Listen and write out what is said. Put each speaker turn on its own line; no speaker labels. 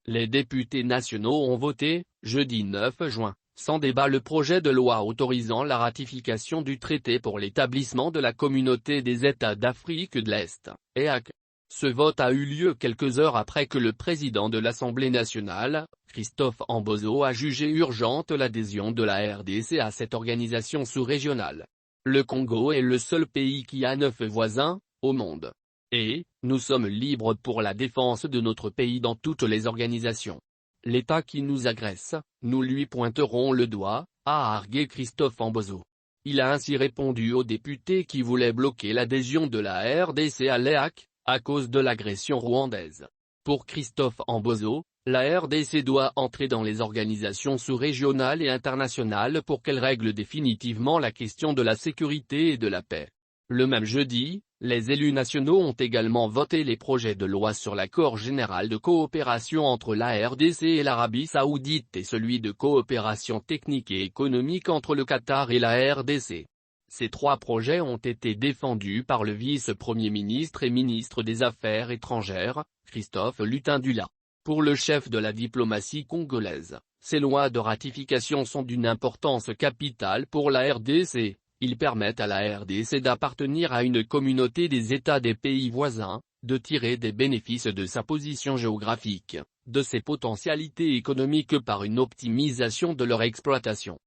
Les députés nationaux ont voté, jeudi 9 juin, sans débat le projet de loi autorisant la ratification du traité pour l'établissement de la Communauté des États d'Afrique de l'Est, EAC. Ce vote a eu lieu quelques heures après que le président de l'Assemblée nationale, Christophe Amboso, a jugé urgente l'adhésion de la RDC à cette organisation sous-régionale. Le Congo est le seul pays qui a 9 voisins, au monde. Et, nous sommes libres pour la défense de notre pays dans toutes les organisations. L'État qui nous agresse, nous lui pointerons le doigt, a argué Christophe Amboso. Il a ainsi répondu aux députés qui voulaient bloquer l'adhésion de la RDC à l'EAC, à cause de l'agression rwandaise. Pour Christophe Amboso, la RDC doit entrer dans les organisations sous-régionales et internationales pour qu'elles règlent définitivement la question de la sécurité et de la paix. Le même jeudi, les élus nationaux ont également voté les projets de loi sur l'accord général de coopération entre la RDC et l'Arabie Saoudite et celui de coopération technique et économique entre le Qatar et la RDC. Ces 3 projets ont été défendus par le vice-premier ministre et ministre des Affaires étrangères, Christophe Lutindula. Pour le chef de la diplomatie congolaise, ces lois de ratification sont d'une importance capitale pour la RDC. Ils permettent à la RDC d'appartenir à une communauté des États des pays voisins, de tirer des bénéfices de sa position géographique, de ses potentialités économiques par une optimisation de leur exploitation.